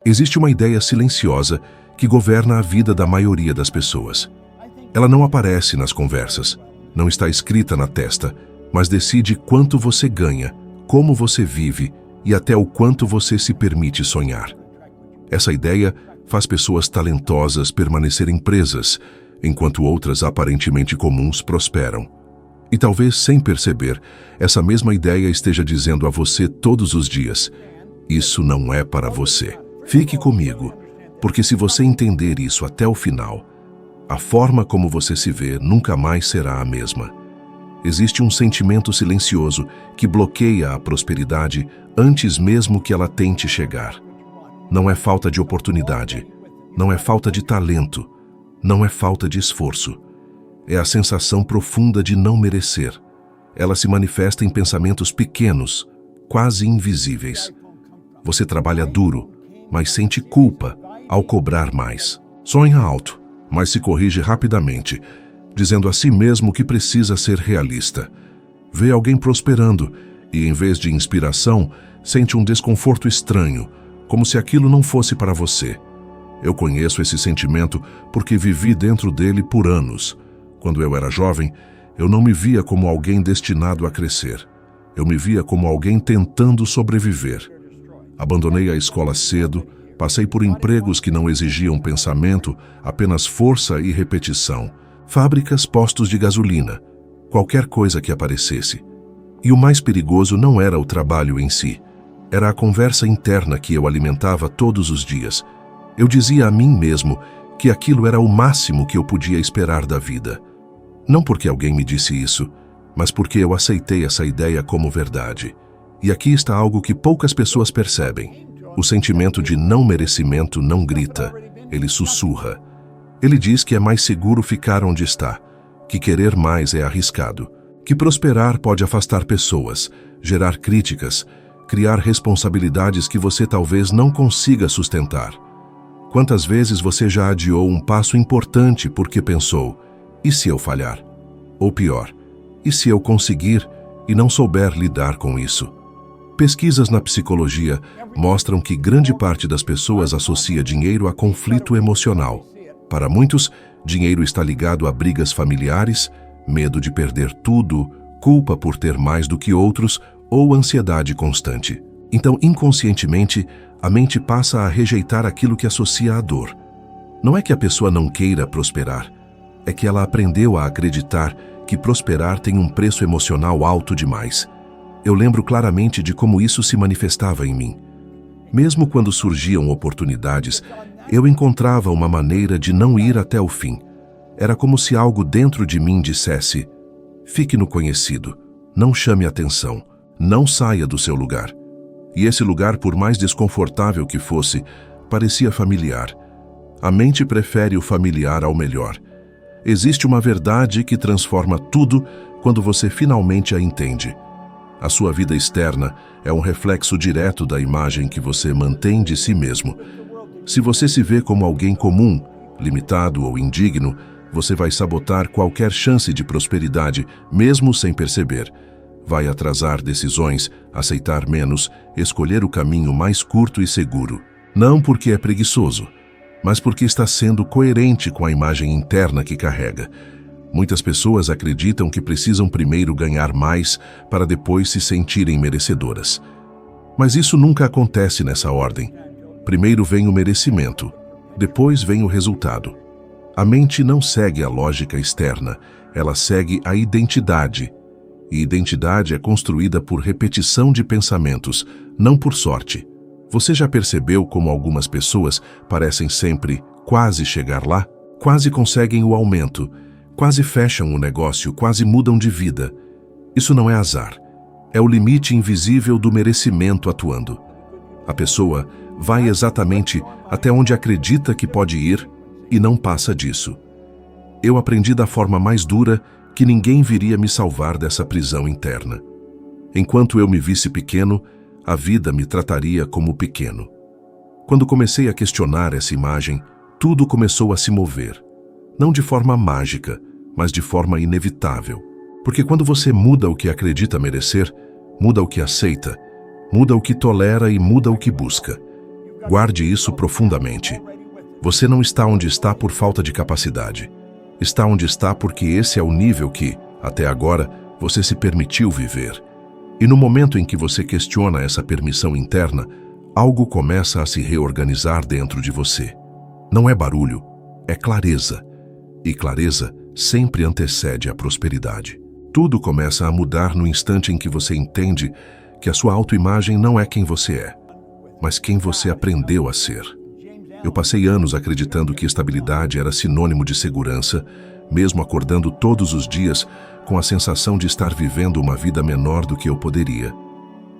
Existe uma ideia silenciosa que governa a vida da maioria das pessoas. Ela não aparece nas conversas, não está escrita na testa, mas decide quanto você ganha, como você vive e até o quanto você se permite sonhar. Essa ideia faz pessoas talentosas permanecerem presas, enquanto outras aparentemente comuns prosperam. E talvez sem perceber, essa mesma ideia esteja dizendo a você todos os dias: isso não é para você. Fique comigo, porque se você entender isso até o final, a forma como você se vê nunca mais será a mesma. Existe um sentimento silencioso que bloqueia a prosperidade antes mesmo que ela tente chegar. Não é falta de oportunidade, não é falta de talento, não é falta de esforço. É a sensação profunda de não merecer. Ela se manifesta em pensamentos pequenos, quase invisíveis. Você trabalha duro, mas sente culpa ao cobrar mais. Sonha alto, mas se corrige rapidamente, dizendo a si mesmo que precisa ser realista. Vê alguém prosperando e, em vez de inspiração, sente um desconforto estranho, como se aquilo não fosse para você. Eu conheço esse sentimento porque vivi dentro dele por anos. Quando eu era jovem, eu não me via como alguém destinado a crescer. Eu me via como alguém tentando sobreviver. Abandonei a escola cedo, passei por empregos que não exigiam pensamento, apenas força e repetição. Fábricas, postos de gasolina, qualquer coisa que aparecesse. E o mais perigoso não era o trabalho em si, era a conversa interna que eu alimentava todos os dias. Eu dizia a mim mesmo que aquilo era o máximo que eu podia esperar da vida. Não porque alguém me disse isso, mas porque eu aceitei essa ideia como verdade. E aqui está algo que poucas pessoas percebem. O sentimento de não merecimento não grita, ele sussurra. Ele diz que é mais seguro ficar onde está, que querer mais é arriscado, que prosperar pode afastar pessoas, gerar críticas, criar responsabilidades que você talvez não consiga sustentar. Quantas vezes você já adiou um passo importante porque pensou: e se eu falhar? Ou pior, e se eu conseguir e não souber lidar com isso? Pesquisas na psicologia mostram que grande parte das pessoas associa dinheiro a conflito emocional. Para muitos, dinheiro está ligado a brigas familiares, medo de perder tudo, culpa por ter mais do que outros ou ansiedade constante. Então, inconscientemente, a mente passa a rejeitar aquilo que associa à dor. Não é que a pessoa não queira prosperar, é que ela aprendeu a acreditar que prosperar tem um preço emocional alto demais. Eu lembro claramente de como isso se manifestava em mim. Mesmo quando surgiam oportunidades, eu encontrava uma maneira de não ir até o fim. Era como se algo dentro de mim dissesse: fique no conhecido, não chame atenção, não saia do seu lugar. E esse lugar, por mais desconfortável que fosse, parecia familiar. A mente prefere o familiar ao melhor. Existe uma verdade que transforma tudo quando você finalmente a entende. A sua vida externa é um reflexo direto da imagem que você mantém de si mesmo. Se você se vê como alguém comum, limitado ou indigno, você vai sabotar qualquer chance de prosperidade, mesmo sem perceber. Vai atrasar decisões, aceitar menos, escolher o caminho mais curto e seguro. Não porque é preguiçoso, mas porque está sendo coerente com a imagem interna que carrega. Muitas pessoas acreditam que precisam primeiro ganhar mais para depois se sentirem merecedoras. Mas isso nunca acontece nessa ordem. Primeiro vem o merecimento, depois vem o resultado. A mente não segue a lógica externa, ela segue a identidade. E identidade é construída por repetição de pensamentos, não por sorte. Você já percebeu como algumas pessoas parecem sempre quase chegar lá? Quase conseguem o aumento, quase fecham o negócio, quase mudam de vida. Isso não é azar. É o limite invisível do merecimento atuando. A pessoa vai exatamente até onde acredita que pode ir e não passa disso. Eu aprendi da forma mais dura que ninguém viria me salvar dessa prisão interna. Enquanto eu me visse pequeno, a vida me trataria como pequeno. Quando comecei a questionar essa imagem, tudo começou a se mover. Não de forma mágica, mas de forma inevitável. Porque quando você muda o que acredita merecer, muda o que aceita, muda o que tolera e muda o que busca. Guarde isso profundamente. Você não está onde está por falta de capacidade. Está onde está porque esse é o nível que, até agora, você se permitiu viver. E no momento em que você questiona essa permissão interna, algo começa a se reorganizar dentro de você. Não é barulho, é clareza. E clareza sempre antecede a prosperidade. Tudo começa a mudar no instante em que você entende que a sua autoimagem não é quem você é, mas quem você aprendeu a ser. Eu passei anos acreditando que estabilidade era sinônimo de segurança, mesmo acordando todos os dias com a sensação de estar vivendo uma vida menor do que eu poderia.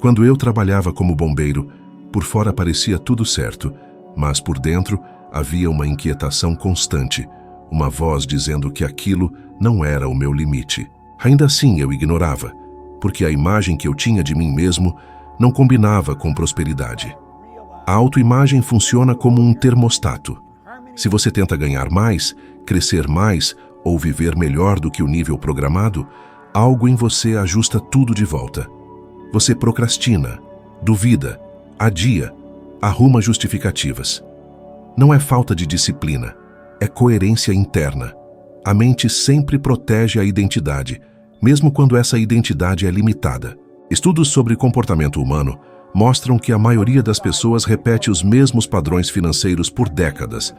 Quando eu trabalhava como bombeiro, por fora parecia tudo certo, mas por dentro havia uma inquietação constante, uma voz dizendo que aquilo não era o meu limite. Ainda assim eu ignorava, porque a imagem que eu tinha de mim mesmo não combinava com prosperidade. A autoimagem funciona como um termostato. Se você tenta ganhar mais, crescer mais ou viver melhor do que o nível programado, algo em você ajusta tudo de volta. Você procrastina, duvida, adia, arruma justificativas. Não é falta de disciplina, é coerência interna. A mente sempre protege a identidade, mesmo quando essa identidade é limitada. Estudos sobre comportamento humano mostram que a maioria das pessoas repete os mesmos padrões financeiros por décadas,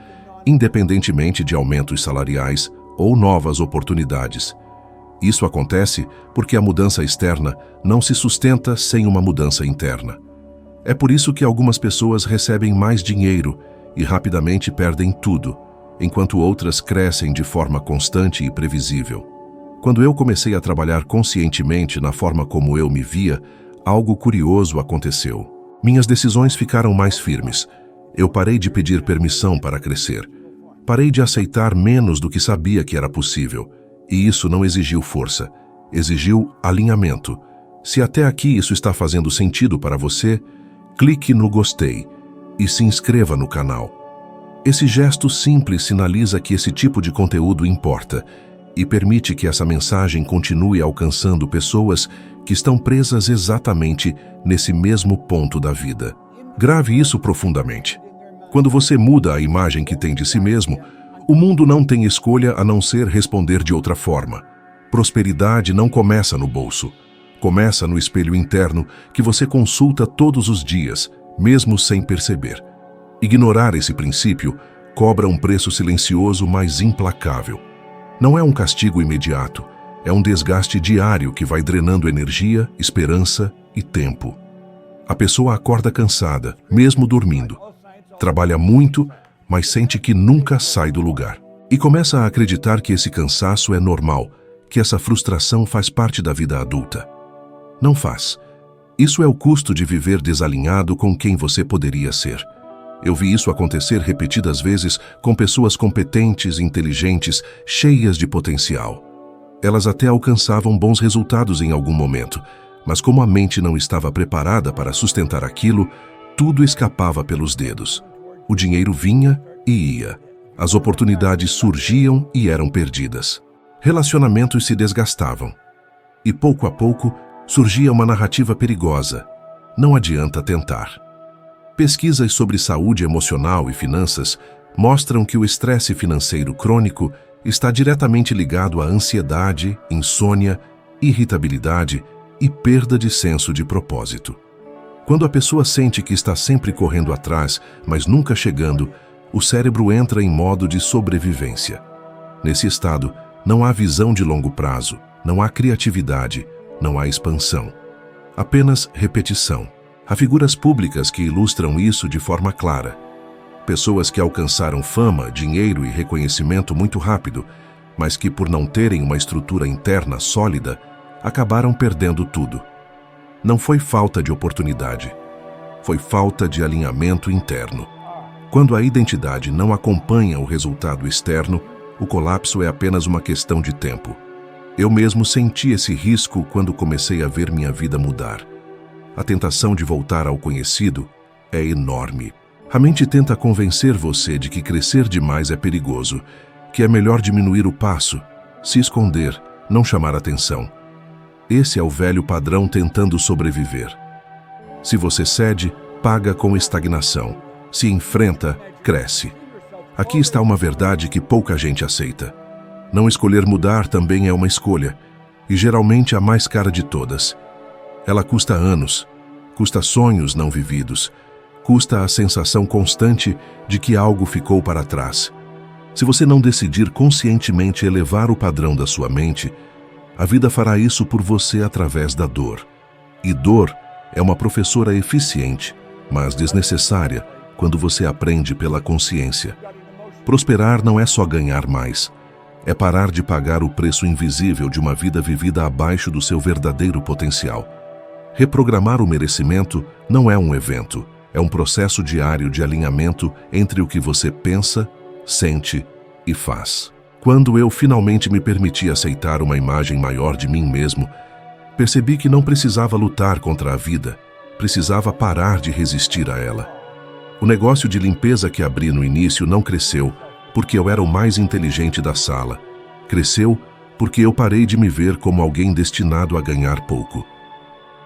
independentemente de aumentos salariais ou novas oportunidades. Isso acontece porque a mudança externa não se sustenta sem uma mudança interna. É por isso que algumas pessoas recebem mais dinheiro e rapidamente perdem tudo, enquanto outras crescem de forma constante e previsível. Quando eu comecei a trabalhar conscientemente na forma como eu me via, algo curioso aconteceu. Minhas decisões ficaram mais firmes. Eu parei de pedir permissão para crescer. Parei de aceitar menos do que sabia que era possível. E isso não exigiu força, exigiu alinhamento. Se até aqui isso está fazendo sentido para você, clique no gostei e se inscreva no canal. Esse gesto simples sinaliza que esse tipo de conteúdo importa e permite que essa mensagem continue alcançando pessoas que estão presas exatamente nesse mesmo ponto da vida. Grave isso profundamente. Quando você muda a imagem que tem de si mesmo, o mundo não tem escolha a não ser responder de outra forma. Prosperidade não começa no bolso. Começa no espelho interno que você consulta todos os dias, mesmo sem perceber. Ignorar esse princípio cobra um preço silencioso, mas implacável. Não é um castigo imediato, é um desgaste diário que vai drenando energia, esperança e tempo. A pessoa acorda cansada, mesmo dormindo. Trabalha muito, mas sente que nunca sai do lugar. E começa a acreditar que esse cansaço é normal, que essa frustração faz parte da vida adulta. Não faz. Isso é o custo de viver desalinhado com quem você poderia ser. Eu vi isso acontecer repetidas vezes com pessoas competentes, inteligentes, cheias de potencial. Elas até alcançavam bons resultados em algum momento, mas como a mente não estava preparada para sustentar aquilo, tudo escapava pelos dedos. O dinheiro vinha e ia. As oportunidades surgiam e eram perdidas. Relacionamentos se desgastavam. E pouco a pouco surgia uma narrativa perigosa. Não adianta tentar. Pesquisas sobre saúde emocional e finanças mostram que o estresse financeiro crônico está diretamente ligado à ansiedade, insônia, irritabilidade e perda de senso de propósito. Quando a pessoa sente que está sempre correndo atrás, mas nunca chegando, o cérebro entra em modo de sobrevivência. Nesse estado, não há visão de longo prazo, não há criatividade, não há expansão. Apenas repetição. Há figuras públicas que ilustram isso de forma clara. Pessoas que alcançaram fama, dinheiro e reconhecimento muito rápido, mas que por não terem uma estrutura interna sólida, acabaram perdendo tudo. Não foi falta de oportunidade, foi falta de alinhamento interno. Quando a identidade não acompanha o resultado externo, o colapso é apenas uma questão de tempo. Eu mesmo senti esse risco quando comecei a ver minha vida mudar. A tentação de voltar ao conhecido é enorme. A mente tenta convencer você de que crescer demais é perigoso, que é melhor diminuir o passo, se esconder, não chamar atenção. Esse é o velho padrão tentando sobreviver. Se você cede, paga com estagnação. se enfrenta, cresce. Aqui está uma verdade que pouca gente aceita. Não escolher mudar também é uma escolha, e geralmente a mais cara de todas. Ela custa anos, custa sonhos não vividos, custa a sensação constante de que algo ficou para trás. Se você não decidir conscientemente elevar o padrão da sua mente, a vida fará isso por você através da dor. E dor é uma professora eficiente, mas desnecessária, quando você aprende pela consciência. Prosperar não é só ganhar mais, é parar de pagar o preço invisível de uma vida vivida abaixo do seu verdadeiro potencial. Reprogramar o merecimento não é um evento, é um processo diário de alinhamento entre o que você pensa, sente e faz. Quando eu finalmente me permiti aceitar uma imagem maior de mim mesmo, percebi que não precisava lutar contra a vida, precisava parar de resistir a ela. O negócio de limpeza que abri no início não cresceu porque eu era o mais inteligente da sala. Cresceu porque eu parei de me ver como alguém destinado a ganhar pouco.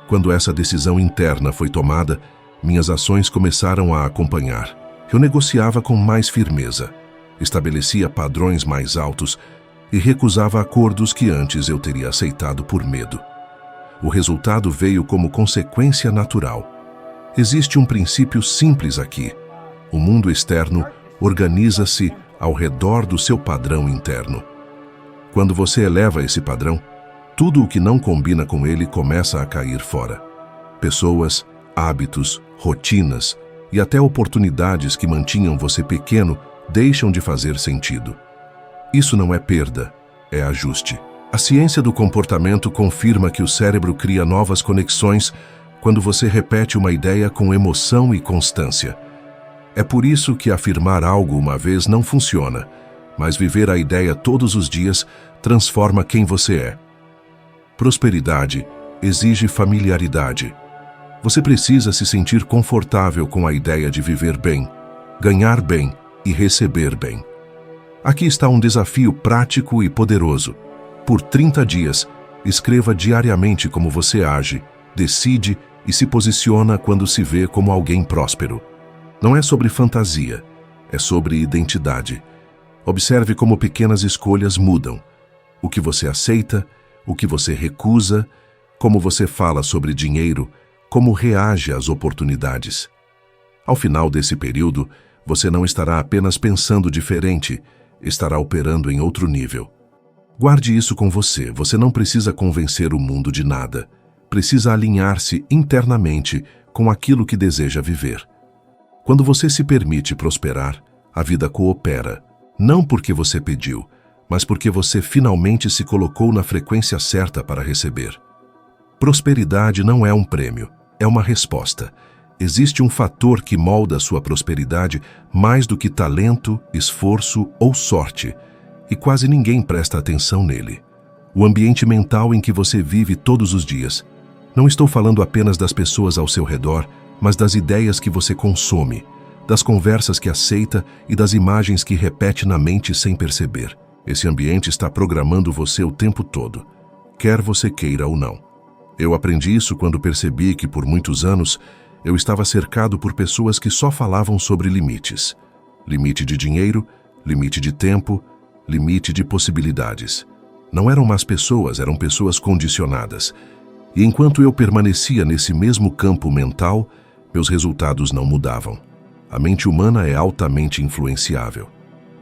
Quando essa decisão interna foi tomada, minhas ações começaram a acompanhar. Eu negociava com mais firmeza, estabelecia padrões mais altos e recusava acordos que antes eu teria aceitado por medo. O resultado veio como consequência natural. Existe um princípio simples aqui. O mundo externo organiza-se ao redor do seu padrão interno. Quando você eleva esse padrão, tudo o que não combina com ele começa a cair fora. Pessoas, hábitos, rotinas e até oportunidades que mantinham você pequeno deixam de fazer sentido. Isso não é perda, é ajuste. A ciência do comportamento confirma que o cérebro cria novas conexões quando você repete uma ideia com emoção e constância. É por isso que afirmar algo uma vez não funciona, mas viver a ideia todos os dias transforma quem você é. Prosperidade exige familiaridade. Você precisa se sentir confortável com a ideia de viver bem, ganhar bem e receber bem. Aqui está um desafio prático e poderoso. Por 30 dias, escreva diariamente como você age, decide e se posiciona quando se vê como alguém próspero. Não é sobre fantasia, é sobre identidade. Observe como pequenas escolhas mudam. O que você aceita, o que você recusa, como você fala sobre dinheiro, como reage às oportunidades. Ao final desse período, você não estará apenas pensando diferente, estará operando em outro nível. Guarde isso com você, você não precisa convencer o mundo de nada. Precisa alinhar-se internamente com aquilo que deseja viver. Quando você se permite prosperar, a vida coopera, não porque você pediu, mas porque você finalmente se colocou na frequência certa para receber. Prosperidade não é um prêmio, é uma resposta. Existe um fator que molda sua prosperidade mais do que talento, esforço ou sorte, e quase ninguém presta atenção nele. O ambiente mental em que você vive todos os dias. Não estou falando apenas das pessoas ao seu redor, mas das ideias que você consome, das conversas que aceita e das imagens que repete na mente sem perceber. Esse ambiente está programando você o tempo todo, quer você queira ou não. Eu aprendi isso quando percebi que, por muitos anos, eu estava cercado por pessoas que só falavam sobre limites. Limite de dinheiro, limite de tempo, limite de possibilidades. Não eram más pessoas, eram pessoas condicionadas. E enquanto eu permanecia nesse mesmo campo mental, meus resultados não mudavam. A mente humana é altamente influenciável.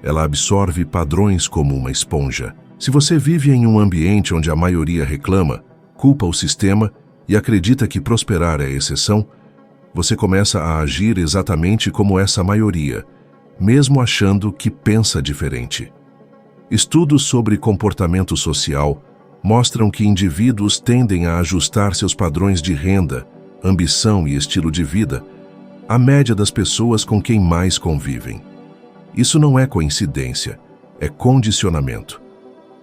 Ela absorve padrões como uma esponja. Se você vive em um ambiente onde a maioria reclama, culpa o sistema e acredita que prosperar é exceção, você começa a agir exatamente como essa maioria, mesmo achando que pensa diferente. Estudos sobre comportamento social mostram que indivíduos tendem a ajustar seus padrões de renda, ambição e estilo de vida à média das pessoas com quem mais convivem. Isso não é coincidência, é condicionamento.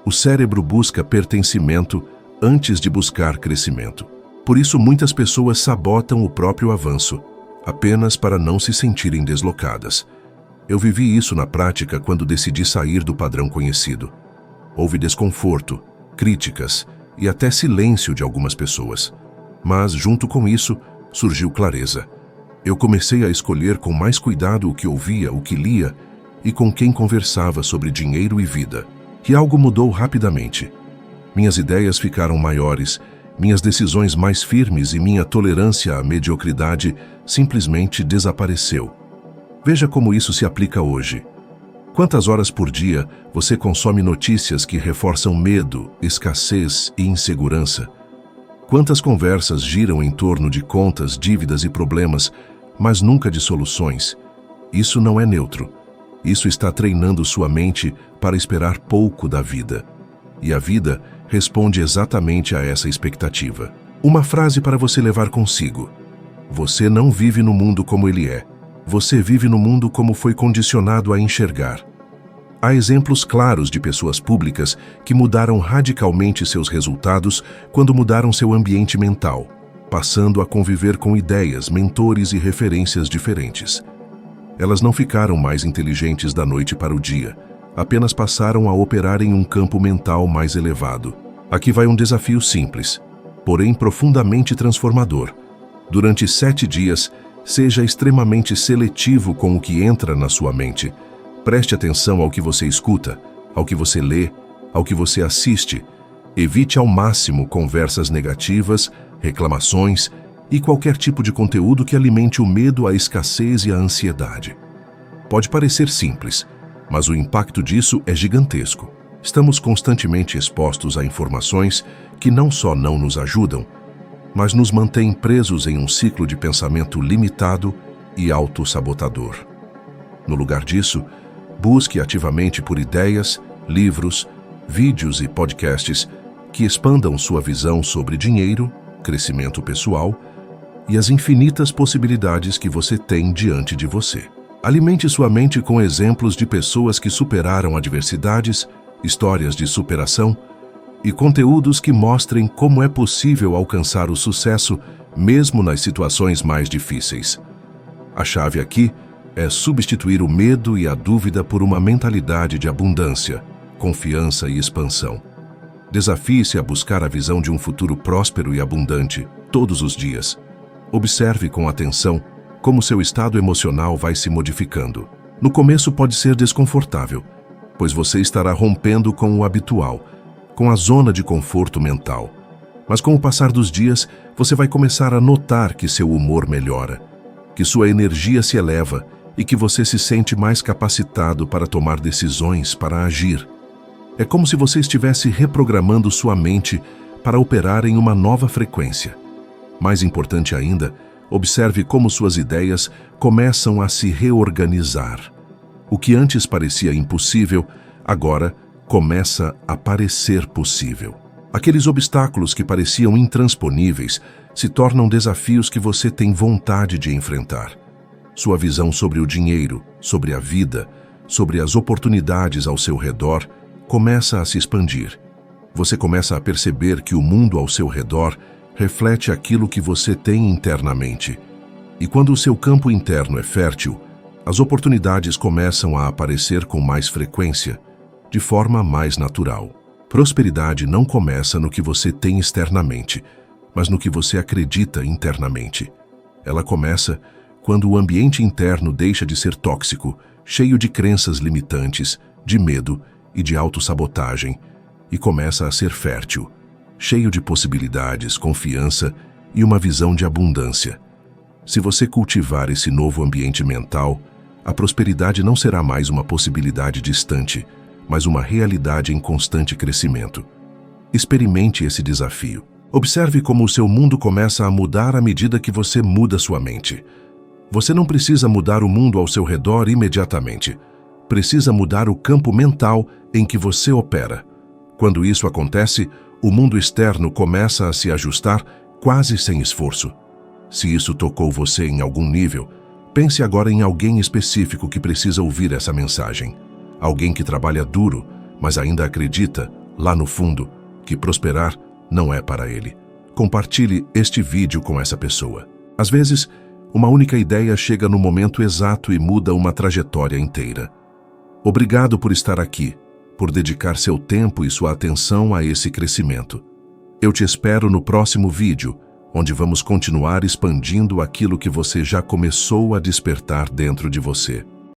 O cérebro busca pertencimento antes de buscar crescimento. Por isso, muitas pessoas sabotam o próprio avanço, apenas para não se sentirem deslocadas. Eu vivi isso na prática quando decidi sair do padrão conhecido. Houve desconforto, críticas e até silêncio de algumas pessoas. Mas, junto com isso, surgiu clareza. Eu comecei a escolher com mais cuidado o que ouvia, o que lia e com quem conversava sobre dinheiro e vida. E algo mudou rapidamente. Minhas ideias ficaram maiores, minhas decisões mais firmes e minha tolerância à mediocridade simplesmente desapareceu. Veja como isso se aplica hoje. Quantas horas por dia você consome notícias que reforçam medo, escassez e insegurança? Quantas conversas giram em torno de contas, dívidas e problemas, mas nunca de soluções? Isso não é neutro. Isso está treinando sua mente para esperar pouco da vida. E a vida responde exatamente a essa expectativa. Uma frase para você levar consigo. Você não vive no mundo como ele é. Você vive no mundo como foi condicionado a enxergar. Há exemplos claros de pessoas públicas que mudaram radicalmente seus resultados quando mudaram seu ambiente mental, passando a conviver com ideias, mentores e referências diferentes. Elas não ficaram mais inteligentes da noite para o dia, apenas passaram a operar em um campo mental mais elevado. Aqui vai um desafio simples, porém profundamente transformador. Durante 7 dias, seja extremamente seletivo com o que entra na sua mente. Preste atenção ao que você escuta, ao que você lê, ao que você assiste. Evite ao máximo conversas negativas, reclamações e qualquer tipo de conteúdo que alimente o medo, a escassez e a ansiedade. Pode parecer simples, mas o impacto disso é gigantesco. Estamos constantemente expostos a informações que não só não nos ajudam, mas nos mantêm presos em um ciclo de pensamento limitado e autossabotador. No lugar disso, busque ativamente por ideias, livros, vídeos e podcasts que expandam sua visão sobre dinheiro, crescimento pessoal e as infinitas possibilidades que você tem diante de você. Alimente sua mente com exemplos de pessoas que superaram adversidades, histórias de superação e conteúdos que mostrem como é possível alcançar o sucesso mesmo nas situações mais difíceis. A chave aqui é substituir o medo e a dúvida por uma mentalidade de abundância, confiança e expansão. Desafie-se a buscar a visão de um futuro próspero e abundante todos os dias. Observe com atenção como seu estado emocional vai se modificando. No começo pode ser desconfortável, pois você estará rompendo com o habitual, com a zona de conforto mental. Mas com o passar dos dias, você vai começar a notar que seu humor melhora, que sua energia se eleva e que você se sente mais capacitado para tomar decisões, para agir. É como se você estivesse reprogramando sua mente para operar em uma nova frequência. Mais importante ainda, observe como suas ideias começam a se reorganizar. O que antes parecia impossível, agora começa a parecer possível. Aqueles obstáculos que pareciam intransponíveis se tornam desafios que você tem vontade de enfrentar. Sua visão sobre o dinheiro, sobre a vida, sobre as oportunidades ao seu redor começa a se expandir. Você começa a perceber que o mundo ao seu redor reflete aquilo que você tem internamente. E quando o seu campo interno é fértil, as oportunidades começam a aparecer com mais frequência, de forma mais natural. Prosperidade não começa no que você tem externamente, mas no que você acredita internamente. Ela começa quando o ambiente interno deixa de ser tóxico, cheio de crenças limitantes, de medo e de autossabotagem, e começa a ser fértil, cheio de possibilidades, confiança e uma visão de abundância. Se você cultivar esse novo ambiente mental, a prosperidade não será mais uma possibilidade distante, mas uma realidade em constante crescimento. Experimente esse desafio. Observe como o seu mundo começa a mudar à medida que você muda sua mente. Você não precisa mudar o mundo ao seu redor imediatamente. Precisa mudar o campo mental em que você opera. Quando isso acontece, o mundo externo começa a se ajustar quase sem esforço. Se isso tocou você em algum nível, pense agora em alguém específico que precisa ouvir essa mensagem. Alguém que trabalha duro, mas ainda acredita, lá no fundo, que prosperar não é para ele. Compartilhe este vídeo com essa pessoa. Às vezes, uma única ideia chega no momento exato e muda uma trajetória inteira. Obrigado por estar aqui, por dedicar seu tempo e sua atenção a esse crescimento. Eu te espero no próximo vídeo, onde vamos continuar expandindo aquilo que você já começou a despertar dentro de você.